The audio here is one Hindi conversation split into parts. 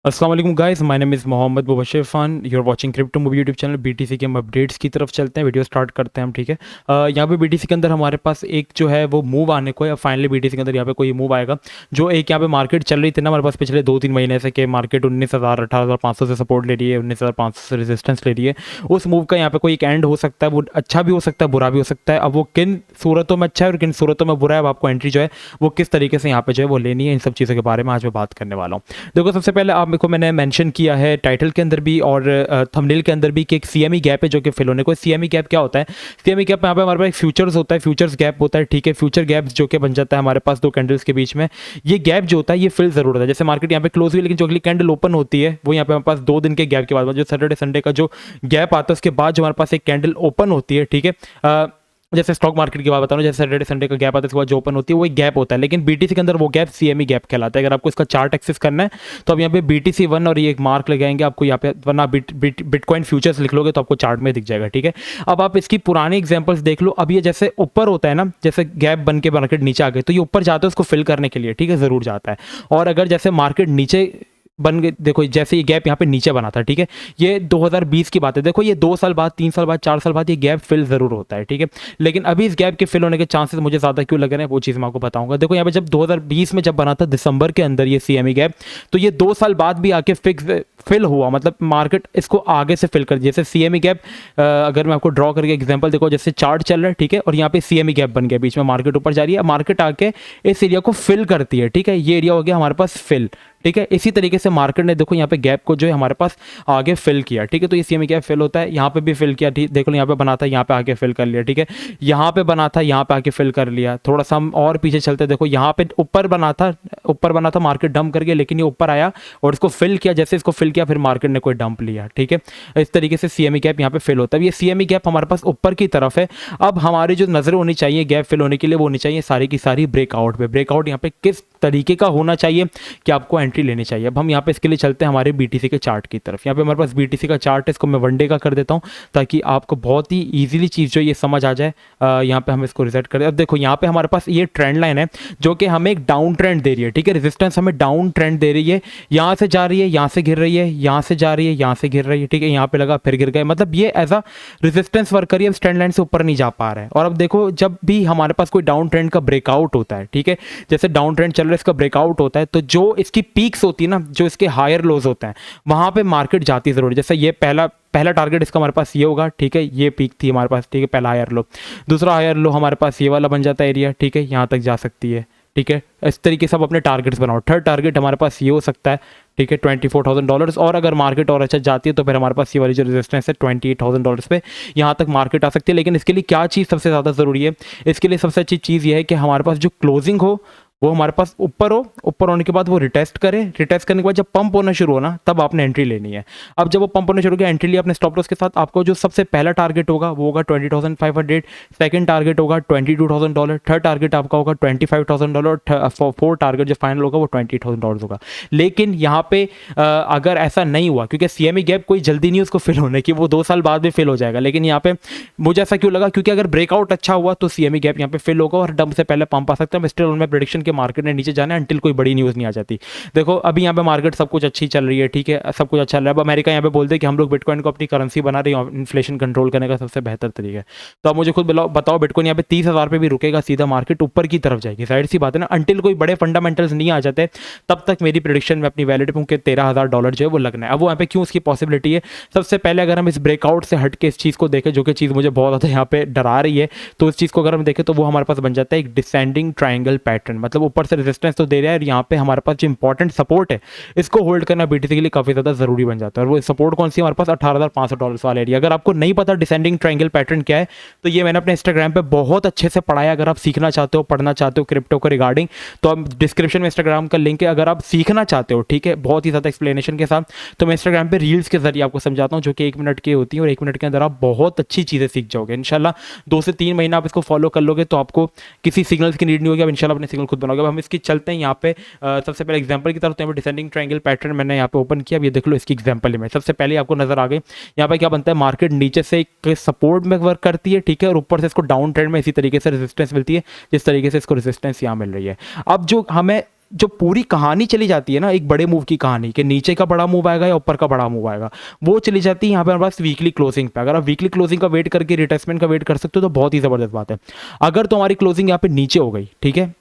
अस्सलाम वालेकुम guys, my name is Mohammad Mubashir Khan. You are watching crypto movie YouTube channel. BTC के हम अपडेट्स की तरफ चलते हैं, वीडियो स्टार्ट करते हैं हम। ठीक है, यहाँ पे बीटीसी के अंदर हमारे पास एक जो है वो मूव आने को है। फाइनली बीटीसी के अंदर यहाँ पे कोई मूव आएगा। जो एक यहाँ पे मार्केट चल रही थी ना हमारे पास पिछले 2-3 महीने से, कि मार्केट 19,000 18,500 से सपोर्ट ले रही है, 19,500 से रेजिस्टेंस ले रही है। उस मूव का यहाँ पे कोई एक एंड हो सकता है। वो अच्छा भी हो सकता है, बुरा भी हो सकता है। अब वो किन सूरतों में अच्छा है और किन सूरतों में बुरा है, अब आपको एंट्री जो है वो किस तरीके से यहाँ पे जो है वो लेनी है, इन सब चीज़ों के बारे में आज मैं बात करने वाला हूँ। देखो, सबसे पहले आप मेरे को मैंने मेंशन किया है टाइटल के अंदर भी और थंबनेल के अंदर भी कि एक सीएमई गैप है जो कि फिल होने को। सीएमई गैप क्या होता है? सीएमई गैप यहाँ पे हमारे पास फ्यूचर्स होता है, फ्यूचर्स गैप होता है। ठीक है, फ्यूचर गैप जो कि बन जाता है हमारे पास दो कैंडल्स के बीच में। ये गैप जो होता है ये फिल जरूर होता है। जैसे मार्केट यहाँ पे क्लोज हुई, लेकिन जो अगली कैंडल ओपन होती है वो यहाँ पे हमारे पास 2 दिन के गैप के बाद, जो सैटरडे संडे का जो गैप आता है उसके बाद जो हमारे पास एक कैंडल ओपन होती है। ठीक है, जैसे स्टॉक मार्केट की बात बता रहा हूँ, जैसे सैटरडे संडे का गैप आता है उसके बाद जो ओपन होती है वो एक गैप होता है। लेकिन बीटीसी के अंदर वो गैप सीएमई गैप कहलाता है। अगर आपको इसका चार्ट एक्सेस करना है तो अब यहाँ पे बीटीसी 1 और ये एक मार्क लगाएंगे आपको यहाँ पे, वरना बिटकॉइन फ्यूचर्स लिख लोगे तो आपको चार्ट में दिख जाएगा। ठीक है, अब आप इसकी पुरानी एग्जांपल्स देख लो। अब ये जैसे ऊपर होता है ना, जैसे गैप बन के मार्केट नीचे आ गए तो ये ऊपर जाता है उसको फिल करने के लिए। ठीक है, ज़रूर जाता है। और अगर जैसे मार्केट नीचे बन गए, देखो जैसे ये गैप यहाँ पे नीचे बना था। ठीक है, ये 2020 की बात है। देखो ये 2 साल बाद, 3 साल बाद, 4 साल बाद ये गैप फिल जरूर होता है। ठीक है, लेकिन अभी इस गैप के फिल होने के चांसेस मुझे ज़्यादा क्यों लग रहे हैं वो चीज़ मैं आपको बताऊंगा। देखो यहाँ पे जब 2020 में जब बना था दिसंबर के अंदर ये सीएमई गैप, तो ये 2 साल बाद भी आके फिल हुआ। मतलब मार्केट इसको आगे से फिल कर, जैसे सीएमई गैप अगर मैं आपको ड्रॉ करके एग्जांपल, देखो जैसे चार्ट चल रहा है। ठीक है, और यहाँ पे सीएमई गैप बन गया, बीच में मार्केट ऊपर जा रही है, मार्केट आके इस एरिया को फिल करती है। ठीक है, ये एरिया हो गया हमारे पास फिल। ठीक है, इसी तरीके से मार्केट ने देखो यहाँ पे गैप को जो है हमारे पास आगे फिल किया। ठीक है, तो ये सीएमई गैप फिल होता है, यहाँ पे भी फिल किया। ठीक, देखो यहाँ पे बना था, यहाँ पे आके फिल कर लिया। ठीक है, यहाँ पे बना था, यहाँ पे आके फिल कर लिया। थोड़ा सा हम और पीछे चलते, देखो यहाँ पे ऊपर बना था, मार्केट डंप कर गया, लेकिन ये ऊपर आया और इसको फिल किया। जैसे इसको फिल किया फिर मार्केट ने कोई डंप लिया। ठीक है, इस तरीके से सीएमई गैप यहाँ पे फिल होता है। ये सीएमई गैप हमारे पास ऊपर की तरफ है। अब हमारी जो नजर होनी चाहिए गैप फिल होने के लिए वो होनी चाहिए सारी की सारी ब्रेकआउट पे। ब्रेकआउट यहाँ पे किस तरीके का होना चाहिए कि आपको एंट्री लेनी चाहिए। अब हम यहाँ पे इसके लिए चलते हैं हमारे बीटीसी के चार्ट की तरफ। यहाँ पे हमारे पास बीटीसी का चार्ट है, इसको मैं वनडे का कर देता हूँ ताकि आपको बहुत ही इजीली चीज़ जो ये समझ आ जाए। यहाँ पे हम इसको रिसेट कर दे। अब देखो यहाँ पे हमारे पास ये ट्रेंड लाइन है जो कि हमें एक डाउन ट्रेंड दे रही है। ठीक है, रेजिस्टेंस हमें डाउन ट्रेंड दे रही है, यहाँ से जा रही है, यहाँ से गिर रही है, यहाँ से जा रही है, यहाँ से गिर रही है। ठीक है, यहाँ पे लगा फिर गिर गए, मतलब ये एज अ रेजिस्टेंस वर्क करिए। अब ट्रेंड लाइन से ऊपर नहीं जा पा रहा है। और अब देखो जब भी हमारे पास कोई डाउन ट्रेंड का ब्रेकआउट होता है, ठीक है, जैसे डाउन ट्रेंड चल रहा है इसका ब्रेकआउट होता है, तो जो इसकी पीक्स होती है ना, जो इसके हायर लोज होते हैं, वहां पे मार्केट जाती जरूर है। जैसे ये पहला टारगेट इसका हमारे पास ये होगा। ठीक है, ये पीक थी हमारे पास। ठीक है, पहला हायर लो, दूसरा हायर लो हमारे पास ये वाला बन जाता है एरिया। ठीक है, यहाँ तक जा सकती है। ठीक है, इस तरीके से आप अपने टारगेट्स बनाओ। थर्ड टारगेट हमारे पास ये हो सकता है। ठीक है, $24,000। और अगर मार्केट और अच्छा जाती है तो फिर हमारे पास ये वाली जो रेजिस्टेंस है $28,000 पे, यहाँ तक मार्केट आ सकती है। लेकिन इसके लिए क्या चीज़ सबसे ज़्यादा ज़रूरी है? इसके लिए सबसे अच्छी चीज़ ये है कि हमारे पास जो क्लोजिंग हो वो हमारे पास ऊपर हो। ऊपर होने के बाद वो रिटेस्ट करे, रिटेस्ट करने के बाद जब पंप होना शुरू हो ना, तब आपने एंट्री लेनी है। अब जब वो पंप होना शुरू किया, एंट्री लिया अपने स्टॉप लॉस के साथ, आपको जो सबसे पहला टारगेट होगा वो होगा 20,500, सेकंड टारगेट होगा $22,000, थर्ड टारगेट आपका होगा $25,000, फोर्थ टारगेट जो फाइनल होगा वो $20,000 होगा। लेकिन यहाँ पे अगर ऐसा नहीं हुआ, क्योंकि सीएमई गैप कोई जल्दी नहीं उसको फिल होने की, वो 2 साल बाद भी फिल हो जाएगा। लेकिन यहाँ पे मुझे ऐसा क्यों लगा? क्योंकि अगर ब्रेकआउट अच्छा हुआ तो सीएमई गैप यहाँ पे फिल होगा और डंप से पहले पंप आ सकता है। स्टिल उनमें प्रेडिक्शन के मार्केट ने नीचे जाना है अंटिल कोई बड़ी न्यूज़ नहीं आ जाती। देखो अभी यहाँ पे मार्केट सब कुछ अच्छी चल रही है। ठीक है, सब कुछ अच्छा चल रहा है। अब अमेरिका यहाँ पे बोलते हैं कि हम लोग बिटकॉइन को अपनी करेंसी बना रही है, इन्फ्लेशन कंट्रोल करने का सबसे बेहतर तरीका है। तो अब मुझे खुद बताओ, बिटकॉइन यहाँ पे 30,000 पे भी रुकेगा, सीधा मार्केट ऊपर की तरफ जाएगी। साइड सी बात है ना, अंटिल कोई बड़े फंडामेंटल्स नहीं आ जाते तब तक मेरी प्रेडिक्शन में अपनी वैलिड हूँ कि $13,000 जो है वो लगना है। अब वो यहाँ पे क्यों उसकी पॉसिबिलिटी है? सबसे पहले अगर हम इस ब्रेकआउट से हट के इस चीज़ को देखें, जो कि चीज़ मुझे बहुत ज़्यादा यहाँ पे डरा रही है, तो इस चीज़ को अगर हम देखें तो वो हमारे पास बन जाता है एक डिसेंडिंग ट्राइंगल पैटर्न। मतलब ऊपर से रेजिस्टेंस तो दे रहा है, यहाँ पे हमारे पास जो इंपॉर्टेंट सपोर्ट है इसको होल्ड करना बीटीसी के लिए काफी ज्यादा जरूरी बन जाता है। और वो सपोर्ट कौन सी है हमारे पास? $18,500 वाला एरिया। अगर आपको नहीं पता डिसेंडिंग ट्रायंगल पैटर्न क्या है, तो ये मैंने अपने इंस्टाग्राम पे बहुत अच्छे से पढ़ाया। अगर आप सीखना चाहते हो, पढ़ना चाहते हो क्रिप्टो को रिगार्डिंग, तो आप डिस्क्रिप्शन में इंस्टाग्राम का लिंक है। अगर आप सीखना चाहते हो, ठीक है, बहुत ही ज्यादा एक्सप्लेनेशन के साथ, तो मैं इंस्टाग्राम पे रील्स के जरिए आपको समझाता हूँ, जो कि 1 मिनट की होती है, और 1 मिनट के अंदर आप बहुत अच्छी चीजें सीख जाओगे इंशाल्लाह। 2 से 3 महीना आप इसको फॉलो कर लोगे तो आपको किसी सिग्नल्स की नीड नहीं होगी। आप इंशाल्लाह अपने सिग्नल खुद बनाओगे। अब हम इसकी चलते हैं यहाँ पे सबसे पहले एग्जांपल की तरफ। तो यहाँ पे डिसेंडिंग ट्रायंगल पैटर्न मैंने यहाँ पे ओपन किया। अब ये देख लो इसकी एग्जांपल है। सबसे पहले आपको नजर आ गई यहाँ पे क्या बनता है, मार्केट नीचे से एक सपोर्ट में वर्क करती है, ठीक है, और ऊपर से इसको डाउन ट्रेंड में इसी तरीके से रेजिस्टेंस मिलती है जिस तरीके से इसको रेजिस्टेंस यहाँ मिल रही है। अब जो हमें जो पूरी कहानी चली जाती है ना एक बड़े मूव की कहानी कि नीचे का बड़ा मूव आएगा या ऊपर का बड़ा मूव आएगा, वो चली जाती है यहाँ पे हमारे पास वीकली क्लोजिंग पे। अगर आप वीकली क्लोजिंग का वेट करके रिटेस्टमेंट का वेट कर सकते हो तो बहुत ही ज़बरदस्त बात है। अगर तो हमारी क्लोजिंग यहाँ पे नीचे हो गई, ठीक है,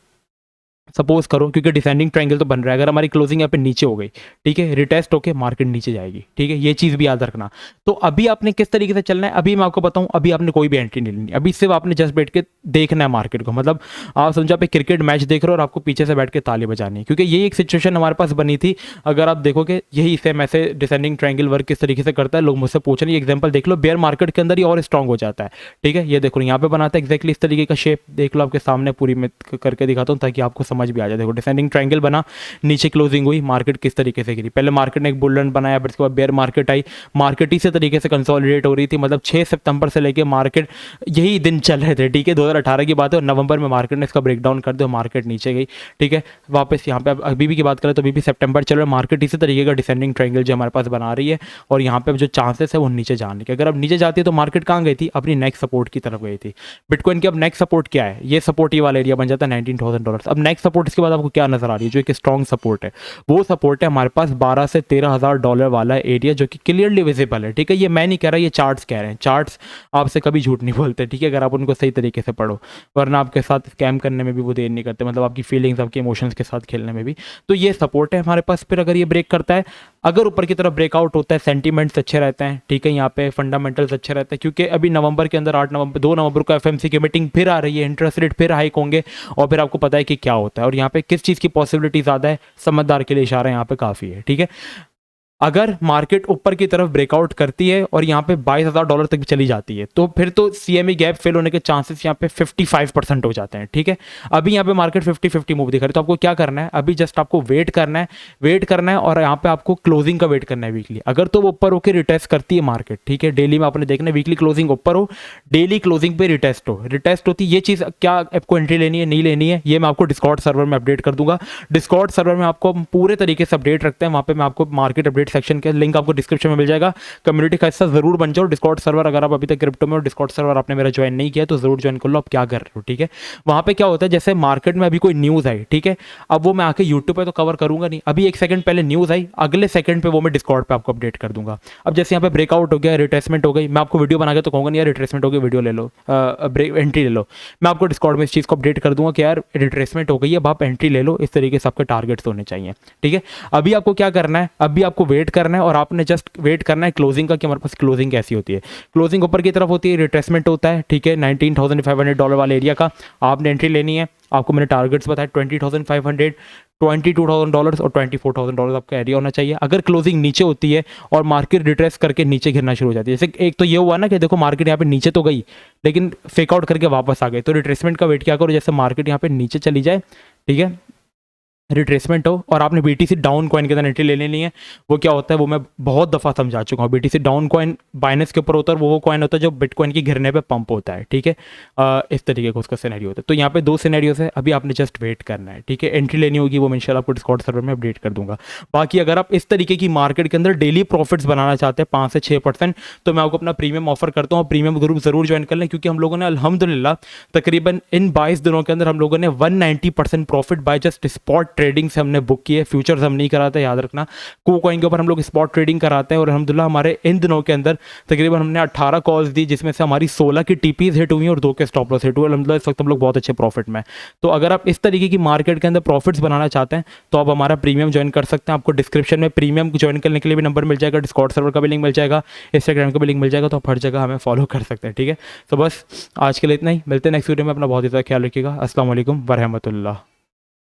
सपोज करो, क्योंकि डिसेंडिंग ट्रायंगल तो बन रहा है, अगर हमारी क्लोजिंग यहाँ पे नीचे हो गई, ठीक है, रिटेस्ट होके मार्केट नीचे जाएगी, ठीक है, ये चीज़ भी याद रखना। तो अभी आपने किस तरीके से चलना है, अभी मैं आपको बताऊं, अभी आपने कोई भी एंट्री नहीं लेनी, अभी सिर्फ आपने जस्ट बैठ के देखना है मार्केट को। मतलब आप समझो आप क्रिकेट मैच देख रहे हो और आपको पीछे से बैठ के ताली बजानी है, क्योंकि यही एक सिचुएशन हमारे पास बनी थी। अगर आप देखोगे यही सेम ऐसे डिसेंडिंग ट्रायंगल वर्क किस तरीके से करता है, लोग मुझसे पूछ रहे हैं, एग्जाम्पल देख लो, बेयर मार्केट के अंदर ही और स्ट्रॉन्ग हो जाता है, ठीक है, ये देखो यहाँ पे बनाता है एक्जैक्टली इस तरीके का शेप, देख लो आपके सामने पूरी मैं करके दिखाता हूँ ताकि आपको समझ भी आ जाए। देखो डिसेंडिंग ट्रायंगल बना, नीचे क्लोजिंग हुई, मार्केट किस तरीके से गिरी, पहले मार्केट ने एक बुल रन बनाया, फिर उसके बाद बेयर मार्केट आई, मार्केट इसी तरीके से कंसोलिडेट हो रही थी। मतलब 6 सितंबर से लेके मार्केट यही दिन चल रहे थे, ठीक है, 2018 की बात है, और नवंबर में मार्केट ने इसका ब्रेकडाउन कर दिया, मार्केट नीचे गई, ठीक है, वापस यहाँ पे अभी भी की बात करें तो अभी भी सितंबर चल रहा है, मार्केट इसी तरीके का डिसेंडिंग ट्रायंगल जो हमारे पास बना रही है, और यहाँ पे जो चांसेस है वो नीचे जाने के। अगर अब नीचे जाती है तो मार्केट कहाँ गई थी, अपनी नेक्स्ट सपोर्ट की तरफ गई थी। बिटकॉइन की अब नेक्स्ट सपोर्ट क्या है, ये सपोर्ट ये वाला एरिया बन जाता है $19,000। अब नेक्स्ट सपोर्ट इसके बाद आपको क्या नजर आ रही है, जो एक स्ट्रॉन्ग सपोर्ट है, वो सपोर्ट है हमारे पास $12,000 से $13,000 वाला एरिया, जो कि क्लियरली विजिबल है, ठीक है, ये मैं नहीं कह रहा, ये चार्ट्स कह रहे हैं, चार्ट्स आपसे कभी झूठ नहीं बोलते, ठीक है, अगर आप उनको सही तरीके से पढ़ो, वरना आपके साथ स्कैम करने में भी वो देर नहीं करते, मतलब आपकी फीलिंग्स आपके इमोशंस के साथ खेलने में भी। तो ये सपोर्ट है हमारे पास। फिर अगर ये ब्रेक करता है, अगर ऊपर की तरफ ब्रेकआउट होता है, सेंटीमेंट्स अच्छे रहते हैं, ठीक है, यहाँ पे फंडामेंटल्स अच्छे रहते हैं, क्योंकि अभी नवंबर के अंदर 2 नवंबर को एफएमसी की मीटिंग फिर आ रही है, इंटरेस्ट रेट फिर हाइक होंगे, और फिर आपको पता है कि क्या होता है, और यहाँ पे किस चीज़ की पॉसिबिलिटी ज़्यादा है, समझदार के लिए इशारा यहाँ पे काफ़ी है, ठीक है। अगर मार्केट ऊपर की तरफ ब्रेकआउट करती है और यहाँ पे $22,000 तक भी चली जाती है, तो फिर तो सीएमई गैप फेल होने के चांसेस यहाँ पे 55% हो जाते हैं, ठीक है। अभी यहाँ पे मार्केट 50-50 मूव दिखा रही है, तो आपको क्या करना है, अभी जस्ट आपको वेट करना है, और यहाँ पे आपको क्लोजिंग का वेट करना है वीकली। अगर तो वो ऊपर होकर रिटेस्ट करती है मार्केट, ठीक है, डेली में आपने देखना है वीकली क्लोजिंग ऊपर हो, डेली क्लोजिंग पे रिटेस्ट होती, ये चीज़ क्या आपको एंट्री लेनी है नहीं लेनी है, ये मैं आपको डिस्कॉर्ड सर्वर में अपडेट कर दूंगा। डिस्कॉर्ड सर्वर में आपको पूरे तरीके से अपडेट रखते हैं, वहाँ पे मैं आपको मार्केट अपडेट सेक्शन का लिंक आपको डिस्क्रिप्शन में मिल जाएगा। कम्युनिटी का हिस्सा जरूर बन जाओ। डिस्कॉर्ड सर्वर अगर आप अभी तक क्रिप्टो में और डिस्कॉर्ड सर्वर आपने मेरा ज्वाइन नहीं किया तो जरूर ज्वाइन कर लो। आप क्या कर रहे हो, ठीक है। वहाँ पे क्या होता है, जैसे मार्केट में अभी कोई न्यूज़ आई, ठीक है, अब वो मैं आके यूट्यूब पे तो कवर करूंगा नहीं, अभी 1 सेकंड पहले न्यूज़ आई, अगले सेकंड पे वो मैं डिस्कॉर्ड पे आपको अपडेट कर दूंगा। अब जैसे यहाँ पे ब्रेकआउट हो गया, रिट्रेसमेंट हो गई, मैं आपको वीडियो बना के तो कहूँगा नहीं यार रिट्रेसमेंट हो गई, वीडियो ले लो, एंट्री ले लो, मैं आपको डिस्कॉर्ड में इस चीज़ को अपडेट कर दूंगा कि यार रिट्रेसमेंट हो गई है, अब आप एंट्री ले लो, इस तरीके से आपके टारगेट्स होने चाहिए, ठीक है। अभी आपको क्या करना है, अभी आपको वेट करना है, और आपने जस्ट वेट करना है क्लोजिंग का कि हमारे पास क्लोजिंग कैसी होती है। क्लोजिंग ऊपर की तरफ होती है, रिट्रेसमेंट होता है, ठीक है, $19,500 वाले एरिया का आपने एंट्री लेनी है। आपको मैंने टारगेट्स बताया, $20,500, $22,000 और $24,000 आपका एरिया होना चाहिए। अगर क्लोजिंग नीचे होती है और मार्केट रिट्रेस करके नीचे गिरना शुरू हो जाती है, जैसे एक तो ये हुआ ना कि देखो मार्केट यहाँ पे नीचे तो गई लेकिन फेक आउट करके वापस आ गई, तो रिट्रेसमेंट का वेट क्या करो, जैसे मार्केट यहाँ पे नीचे चली जाए, ठीक है, रिट्रेसमेंट हो और आपने बीटीसी डाउन कॉइन के अंदर एंट्री ले लेनी है। वो क्या होता है, वो मैं बहुत दफ़ा समझा चुका हूँ। बीटीसी डाउन कॉइन बाइनेंस के ऊपर होता है, वो कॉइन होता है जो बिटकॉइन की गिरने पे पंप होता है, ठीक है। इस तरीके का उसका सिनेरियो होता है। तो यहाँ पे 2 सिनेरियोस है, अभी आपने जस्ट वेट करना है, ठीक है। एंट्री लेनी होगी, वो मैं इंशाल्लाह आपको डिस्कॉर्ड सर्वर में अपडेट कर दूंगा। बाकी अगर आप इस तरीके की मार्केट के अंदर डेली प्रॉफिट्स बनाना चाहते हैं 5 से 6%, तो मैं आपको अपना प्रीमियम ऑफर करता हूँ। प्रीमियम ग्रुप जरूर ज्वाइन कर लें, क्योंकि हम लोगों ने अल्हम्दुलिल्लाह तकरीबन इन 22 दिनों के अंदर हम लोगों ने 190% profit by just spot trading से हमने बुक किए। फ्यूचर्स हम नहीं कराते, याद रखना। KuCoin के ऊपर हम लोग स्पॉट ट्रेडिंग कराते हैं, और अल्हम्दुलिल्लाह हमारे इन दिनों के अंदर तकरीबन हमने 18 कॉल्स दी, जिसमें से हमारी 16 की टीपीज हिट हुई और 2 के स्टॉप लॉस हिट हुए। अल्हम्दुलिल्लाह इस वक्त हम लोग बहुत अच्छे प्रॉफिट में। तो अगर आप इस तरीके की मार्केट के अंदर प्रॉफिट्स बनाना चाहते हैं तो आप हमारा प्रीमियम ज्वाइन कर सकते हैं। आपको डिस्क्रिप्शन में प्रीमियम ज्वाइन करने के लिए भी नंबर मिल जाएगा, डिस्कॉर्ड सर्वर का भी लिंक मिल जाएगा, इंस्टाग्राम का भी लिंक मिल जाएगा, तो आप हर जगह हमें फॉलो कर सकते हैं, ठीक है। तो बस आज के लिए इतना ही, मिलते हैं नेक्स्ट वीडियो में। अपना बहुत ही ज़्यादा ख्याल रखिएगा। अस्सलाम वालेकुम व रहमतुल्लाह।